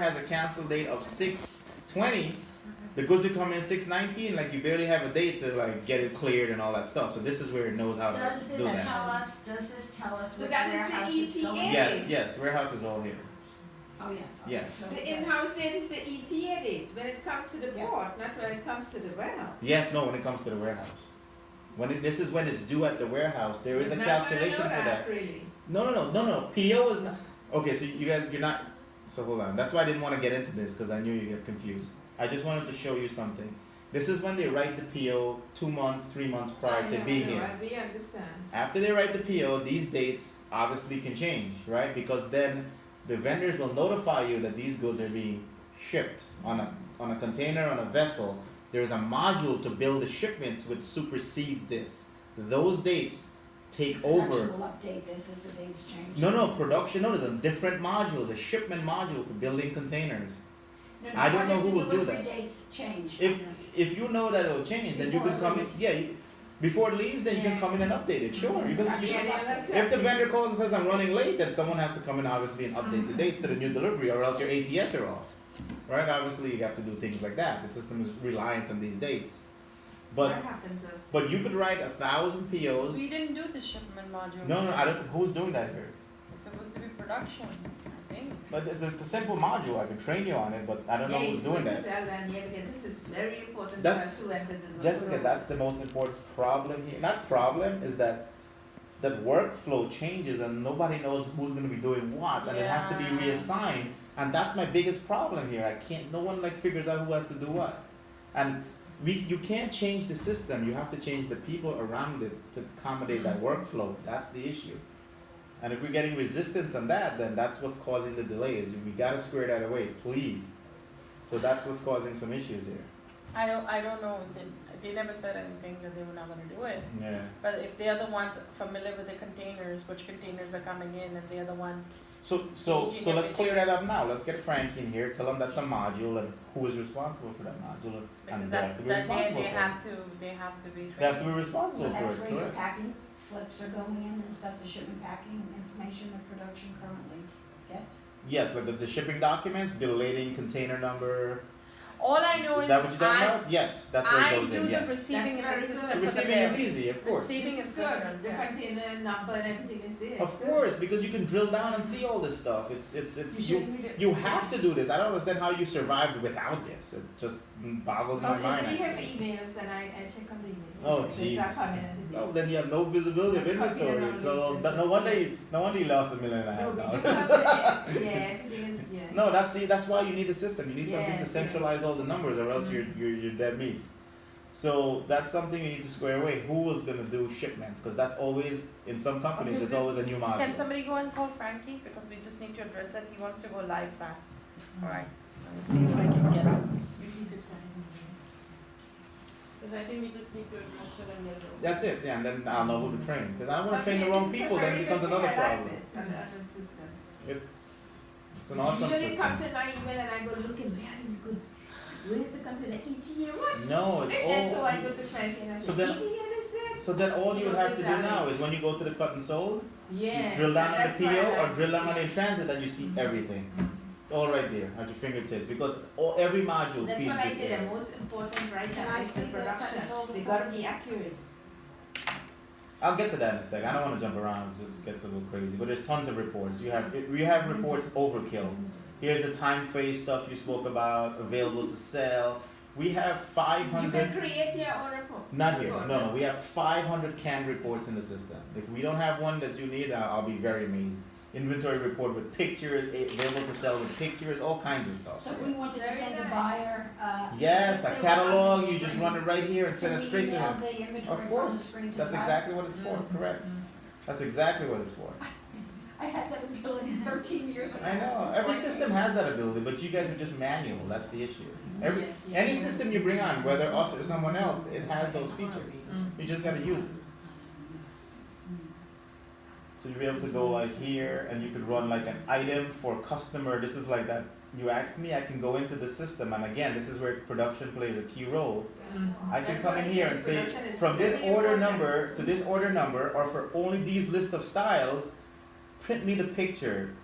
has a cancel date of 6/20, the goods are coming in 6/19, like you barely have a date to like get it cleared and all that stuff. So this is where it knows how to Does do this that. does this tell us So which that is the warehouse it's going ETA. to? Yes, warehouse is all here. Oh, yeah. Okay, Yes. so The it does. in-house date is the ETA date when it comes to the Yeah. port, not when it comes to the warehouse. Yes, no, when it comes to the warehouse. This is when it's due at the warehouse. There is a calculation for that. Really. No. PO is not. Okay, so you guys, you're not. So hold on. That's why I didn't want to get into this because I knew you get confused. I just wanted to show you something. This is when they write the PO 2 months, 3 months prior to being here. We understand. After they write the PO, these dates obviously can change, right? Because then the vendors will notify you that these goods are being shipped on a container, on a vessel. There's a module to build the shipments which supersedes this. Those dates take over. Production will update this as the dates change. No, production, no, there's a different module, a shipment module for building containers. I don't know who will do that. What if the delivery dates change on this? If you know that it'll change, then you Before can it come in, leaves. before it leaves, then you can Yeah. come in and update it, sure. You can, if the vendor calls and says I'm running late, then someone has to come in obviously and update the dates to the new delivery or else your ATS are off. Right, obviously you have to do things like that, the system is reliant on these dates. What But, happens if but you could write 1,000 POs, We didn't do the shipment module. no, I don't, who's doing that here? It's supposed to be production, I think. But it's a simple module, I can train you on it, but I don't know who's doing that. Tell them, yeah, because this is very important That's- to enter the zone. Jessica, that's the most important problem here. Not problem, is that workflow changes and nobody knows who's gonna be doing what, and it has to be Yeah. reassigned. And that's my biggest problem here. No one like figures out who has to do what. And you can't change the system. You have to change the people around it to accommodate that workflow. That's the issue. And if we're getting resistance on that, then that's what's causing the delays. We gotta square that away, please. So that's what's causing some issues here. I don't know, they never said anything that they were not gonna do it. Yeah. But if they're the ones familiar with the containers, which containers are coming in, and they're the one, So Changing let's clear everything. that up now. Let's get Frank in here. Tell him that's a module and who is responsible for that module, because and they have to be responsible they for have it. to be trained. They have to be responsible So for that's it. where your Correct. packing slips are going in and stuff, the shipment packing information the production currently gets? Yes, like the shipping documents, bill lading, container number. All I know Is is that what you're talking about? Yes, that's where it I goes do in. the Yes. receiving That's in the very system good. for the Receiving is bill. easy, of course. Receiving This is is good, good, the yeah. container number and everything is there. Of course, because you can drill down and see all this stuff. You have to do this. I don't understand how you survived without this. It just boggles my Oh, mind. we have emails and I check on the emails. Oh, Things jeez. are coming in the Oh, days. then you have no visibility of inventory. So no wonder you lost $1.5 million. No, we do have the, yeah, everything is, yeah. No, that's why you need a system. You need something to Yes, centralize all the numbers, or else you're dead meat. So that's something you need to square away. Who is gonna do shipments? Because that's always in some companies. Okay, There's always a new module. Can somebody go and call Frankie, because we just need to address it, he wants to go live fast. Alright, let's see if I can get up. Because I think we just need to address it and get it over. That's it. Yeah, and then I'll know who to train. Because I don't want to train the wrong people. Then it becomes another problem. It's an awesome Usually it comes system. in my email and I go looking, where are these goods? Where is the container? ETA what? No, it's And so I all. go to Frankie and I So say, then- ETA is that? So then all you would have to do Exactly. now is when you go to the cut and sold, Yeah. you drill down on that's the why I PO or like drill to down on see. the in transit, and you see everything. All right there at your fingertips, because every module That's feeds what I this say, in. the most important right Can now I is the see the production. console They gotta reports? be accurate. I'll get to that in a second. I don't want to jump around; it just gets a little crazy. But there's tons of reports. You have reports overkill. Here's the time phase stuff you spoke about, available to sell. We have You 500. can create your own report. Not here. No. We have 500 canned reports in the system. If we don't have one that you need, I'll be very amazed. Inventory report with pictures, available to sell with pictures, all kinds of stuff. So if we wanted to Very send a nice. buyer, Yes, let's a say we're on catalog. the You just screen, run it right here and send it straight to Can him. we email the inventory Of from course. the screen to the That's buyer? exactly what it's for. Correct. That's exactly what it's for. I had that ability 13 years ago. I know. Every system has that ability, but you guys are just manual. That's the issue. Any system you bring on, whether us or someone else, it has those features. You just gotta use it. So you'll be able to go like here, and you could run like an item for customer. This is like that. You asked me, I can go into the system, and again, this is where production plays a key role. I can come in here and say, from this order number to this order number, or for only these list of styles, print me the picture,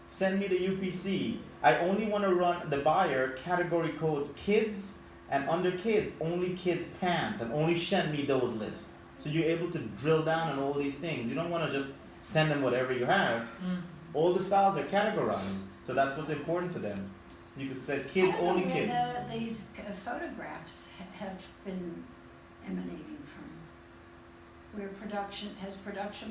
send me the UPC, I only want to run the buyer category codes kids and under kids only kids pants and only send me those lists. So you're able to drill down on all these things. You don't want to just send them whatever you have. All the styles are categorized, so that's what's important to them. You could say kids only kids. I don't know where these photographs have been emanating from. Where production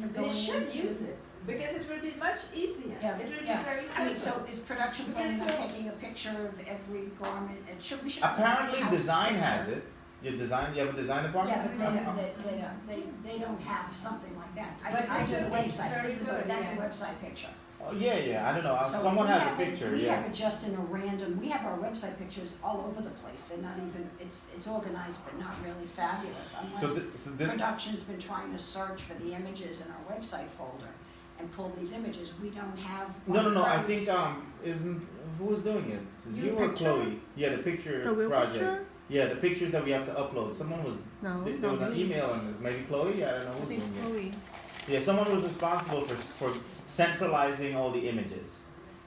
been They going should into? use it, because it will be much easier. Yeah, It will yeah. be very I mean, simple. so is production Because planning on so- taking a picture of every garment, and we should. Apparently have design picture. has it. You have a design department? Yeah, but they don't have something like that. But I this do the would be website, very good, that's a yeah. website picture. Oh, yeah, I don't know. So Someone we has a have it- picture, We yeah. have it just in a random, we have our website pictures all over the place, they're not even, it's organized but not really fabulous, So unless this, production's been trying to search for the images in our website folder and pull these images, we don't have one of no, I those. think, isn't, who was doing it? Is it The you or picture? Chloe? Yeah, the picture The wheel project. picture? Yeah, the pictures that we have to upload. Someone was, No, there was not an me. email on it, maybe Chloe, I don't know I who's think doing it. Chloe. Yeah, someone was responsible for centralizing all the images.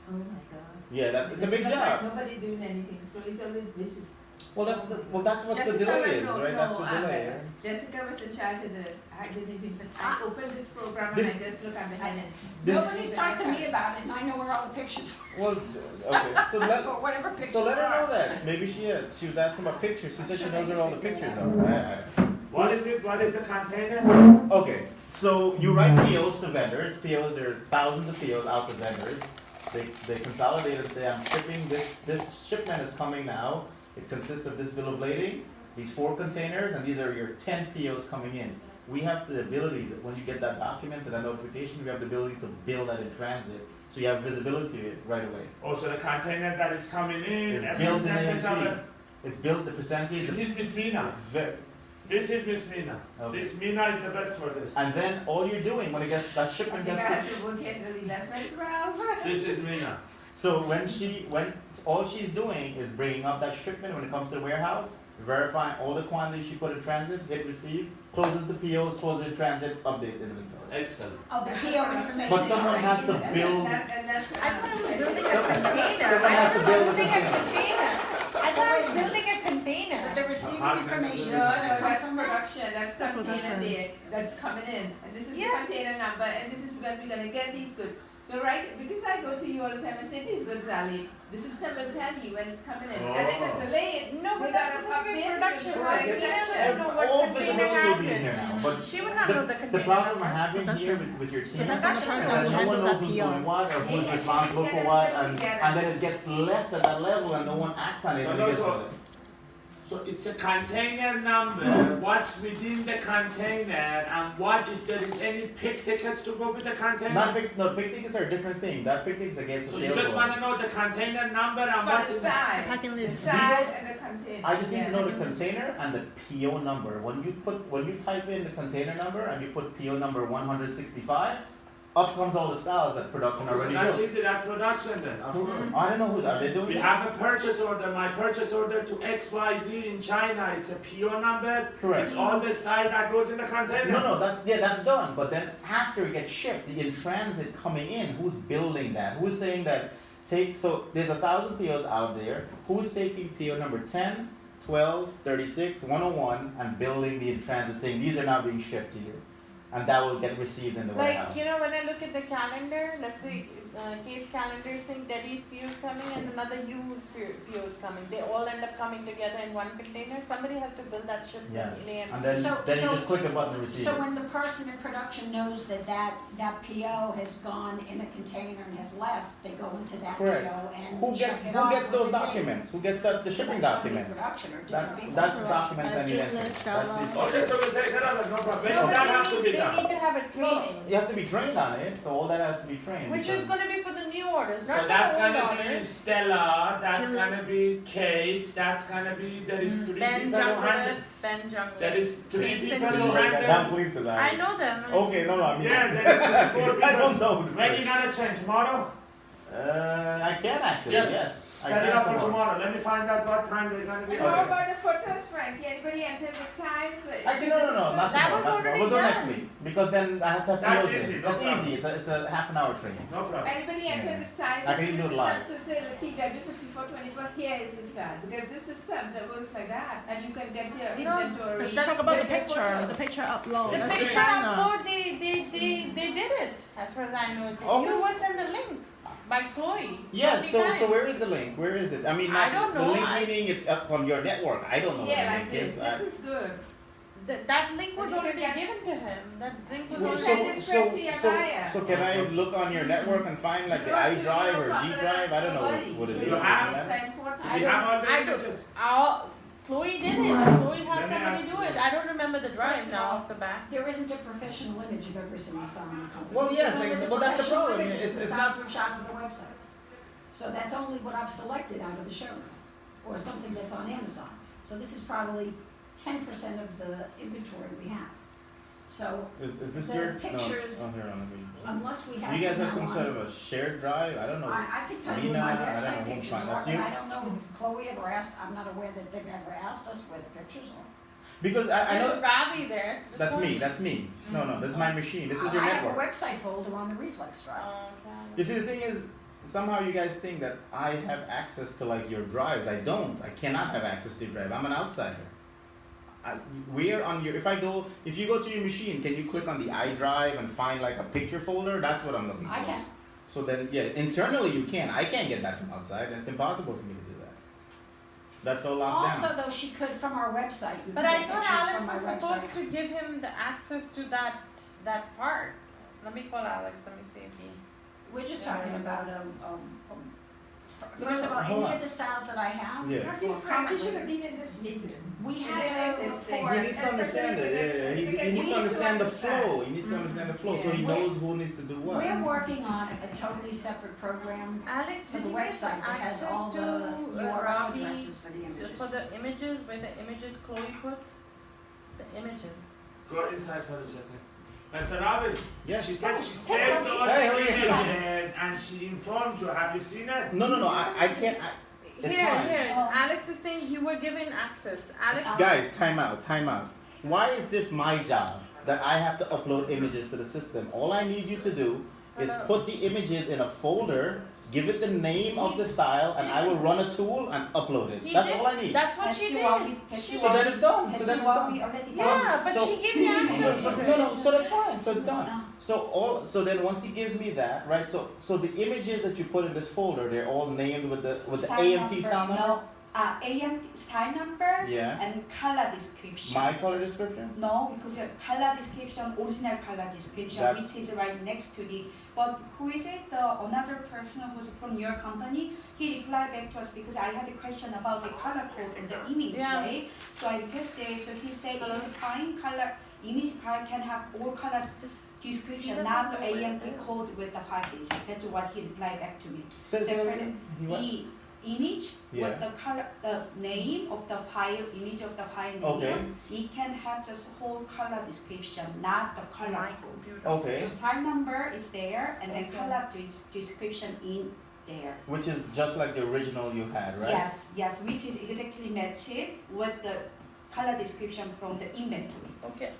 Oh my God. Yeah, it's a big not like job. nobody doing anything, so he's always busy. Well, that's what the Jessica, delay is, no, right? That's the no, delay, right? Jessica was in charge of I didn't even, I opened this program and I This- just look at the heading. This- Nobody's talked to me about it, and I know where all the pictures Well, okay, so let, or whatever pictures so let her are. know that. Maybe she was asking about pictures. She I'm said she sure knows they where all can the figure it pictures out. are. What is it? What is a container? Okay, so you write POs to vendors. POs, there are thousands of POs out to vendors. They consolidate and say, I'm shipping this shipment is coming now. It consists of this bill of lading, these 4 containers, and these are your 10 POs coming in. We have the ability, that when you get that document and that notification, we have the ability to bill that in transit. So you have visibility to it right away. Also, the container that is coming in, It's every built in percentage of AMT. it. It's built, the percentage, This is Miss Mina. it's very, This is Miss Mina. okay. This Mina is the best for this. And then all you're doing when it gets, that I shipment think I gets have to work here till 11, Ralph. This is Mina. so when all she's doing is bringing up that shipment when it comes to the warehouse, verifying all the quantities she put in transit, hit receive, closes the POs, closes in transit, updates inventory. Excellent. Oh, the PO information. But someone has to build, And that's, I thought it was building a Someone- container. someone I has to thought build it a was building a container. container. I thought it was building a container. But the receiving Apartment information is building. gonna come that's from that. production, that's container Production. there, that's coming in, and this is the Yeah. container number, and this is when we're gonna get these goods. So right, because I go to you all the time and say, these goods are late, the system will tell you when it's coming in, and if it's late, No, we but that's gotta supposed to be update production, the right? right We never section. know what all container visibility will has be in here it. now, but She would not know the the container problem we're number. having here Production. with your team is Depends on the that person no who one handled knows that who's PO. doing what or who's Yeah, responsible yeah, for yeah, what, yeah, and yeah. then it gets left at that level and no one acts on it. So and it gets also- So it's a container number, what's within the container, and what if there is any pick tickets to go with the container? Not big, no, big tickets are a different thing. That big tickets against So the you sales just order. wanna know the container number and For what's the in the... side, packing the list. side and the container. I just need Yeah. to know the container and the PO number. When you type in the container number and you put PO number 165, up comes all the styles that production So already that's built. easy, that's production then, of course. I don't know who are they doing. We that? have a purchase order, my purchase order to XYZ in China, it's a PO number. Correct. It's all the style that goes in the container. No, that's done. But then after it gets shipped, the in transit coming in, who's building that? Who's saying that so there's 1,000 POs out there. Who's taking PO number 10, 12, 36, 101 and building the in transit saying these are now being shipped to you. And that will get received in the warehouse. Like, you know, when I look at the calendar, let's say Kate's calendar is saying Daddy's PO is coming and another U's PO is coming. They all end up coming together in one container. Somebody has to build that shipment Yes. in AMT. And then, So- then you so- just click a button and receive So it. when the person in production knows that PO has gone in a container and has left, they go into that Correct. PO and Who check gets it who off gets with those the date. documents? Who gets the shipping Somebody in documents? production or different people. That's the documents I need. Budget list, That's the- outline. Okay, so we'll take care of it, no problem. When No, does that but have to be they done? need to have a training, You have to be trained on it, so all that has to be trained. which is because- gonna be for the new orders, not So for that's the old gonna be orders. Stella, that's Kill it. gonna be Kate, that's gonna be, there is three Ben people who handle. Jungler. There is three Kate people Cindy. who handle. Damn police design. I know them. Okay, no, I mean. Yeah, there is 24 people. I don't know. When you gonna train, tomorrow? I can actually, Yes. yes. Set it can't up for tomorrow. tomorrow. Let me find out what time they're gonna be And how there. about the photos, Frankie? Anybody enter this time? So Actually, no, not That tomorrow, was not tomorrow. already We'll do next done. week, because then I have to That's close easy, it. no That's problem. easy, it's a half an hour training. No problem. anybody enter Yeah. this time? I can even do it live. So say the PW5424, here is the start. Because this system that works like that, and you can get your No, inventory. but Talk about the get your picture, photo. the picture upload. The That's picture China. upload, they did it, as far as I know. Okay. You was sent the link by Chloe. Yes, so so where is the link? Where is it? I mean, I don't the know, link I- meaning it's up on your network. I don't know Yeah, what the like link this. is. This is good. That link was You can already get- given to him. That link was You already. send it straight to your buyer. so can I look on your network and find like the You don't iDrive have to or do G Drive? I don't know somebody. what it is. You have- It's important. I We have all the I don't- images. Chloe did it. Chloe had Let me somebody ask do you. it. I don't remember the drive First of now all, off the bat. There isn't a professional image of every single style in the company. Well, yes, There's only well, that's the professional problem. images, It's the not- styles were shot for the website. So that's only what I've selected out of the showroom, or something that's on Amazon. So this is probably 10% of the inventory we have. So Is this The your pictures- No. Oh, here, let me. unless we have. Do you guys from have some now sort on- of a shared drive? I don't know. I can tell you Mina, what my I don't know website who pictures find are, that's but you? I don't know if Chloe ever asked, I'm not aware that they've ever asked us where the pictures are. Because I There's know Ravi there. So just that's go- me. That's me. No, this is my machine. This is your I network. have a website folder on the Reflex drive. Okay. You see, the thing is, somehow you guys think that I have access to like your drives. I don't. I cannot have access to your drive. I'm an outsider. Where on your? If you go to your machine, can you click on the iDrive and find like a picture folder? That's what I'm looking for. I can. So then, yeah, internally you can. I can't get that from outside. And it's impossible for me to do that. That's all locked Also, down. though, she could from our website. You But can I get thought pictures Alex from was my supposed website. to give him the access to that part. Let me call Alex. Let me see if he. We're just talking about, No, first of all, hold any on. of the styles that I have, Yeah. well, Frankie should currently, have been in this meeting. we Yeah, have a this thing. report. He needs to understand it. Yeah, he Because needs we to need to understand the understand. flow. He needs to understand the flow, so he Yeah. knows who needs to do what. We're working on a totally separate program Alex, for did the you get website that has access all to the URL Ravi addresses for the images. for the images where the images Chloe put? The images. Go inside for a second. So Robin, Yeah. she says she saved all Hey, the hurry up. images and she informed you. Have you seen it? No. I can't. It's Here, fine. here. Oh. Alex is saying you were given access. Alex. Guys, time out. Why is this my job that I have to upload images to the system? All I need you to do is Hello. put the images in a folder, give it the name of the style, and I will run a tool and upload it. He That's did- all I need. That's what That's she what did. we- that's She So what then did. it's done. So That's then it's what done. we already Yeah, but So- she gave me access. So that's fine. So it's done. No. So then once he gives me that, right? So the images that you put in this folder, they're all named with the Style AMT style number. No, AMT style number Yeah. and color description. My color description. No, because your color description, original color description, That's- which is right next to the. But who is it? Another person who's from your company. He replied back to us because I had a question about the color code on the image, Yeah. right? So I requested. So he said Hello? it's fine. Color image file can have all color Just description, doesn't not know the what it AMT is. code with the file is. That's what he replied back to me. Say that Separate again. You what? The image Yeah. with the color, the name of the file, image of the file name, Okay. it can have just whole color description, not the color my code. computer. Okay. So style number is there, and then Okay. color description in there. Which is just like the original you had, right? Yes, which is exactly matched with the color description from the inventory. Okay.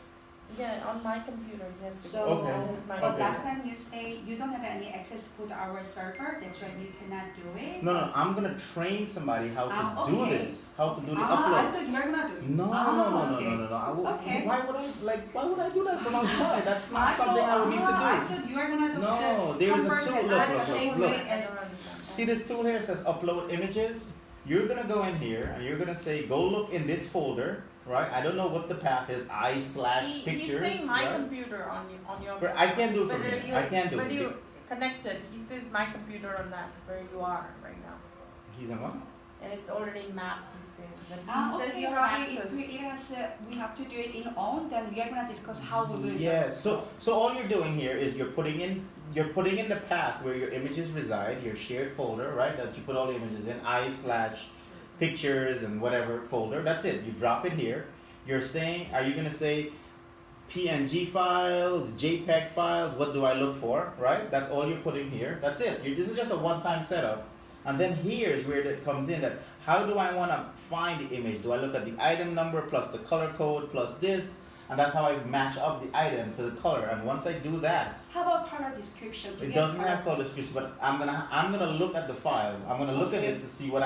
Yeah, on my computer, yes. So, Okay. That is my but Okay. last time you say you don't have any access to our server, that's right, you cannot do it. No, I'm gonna train somebody how to do okay. this, how to do the I upload. thought you were gonna do it. No, okay. no. Okay. Why would I do that from outside? That's not something I would need I to thought you were gonna just No, there is a convert tool. this Look, the look, same look. way as do. See this tool here says upload images? You're gonna go in here and you're gonna say, go look in this folder, right? I don't know what the path is, He's pictures, saying my right? computer on your. But I can't do it from But here. you- I can't do But it. you connected. He says my computer on that where you are right now, He's in what? and it's already mapped. He says, but he says okay, you have Ravi, access. we have to do it in on, then we are gonna discuss how we will do Yeah, it. so all you're doing here is you're putting in the path where your images reside, your shared folder, right? That you put all the images in, I/pictures and whatever folder. That's it. You drop it here. You're saying, are you gonna say PNG files, JPEG files? What do I look for? Right? That's all you're putting here. That's it. This is just a one-time setup. And then here's where it comes in that how do I want to find the image? Do I look at the item number plus the color code plus this? And that's how I match up the item to the color. And once I do that, How about color description? Do it you doesn't color have color description, but I'm gonna look at the file. I'm gonna look at Okay. it to see what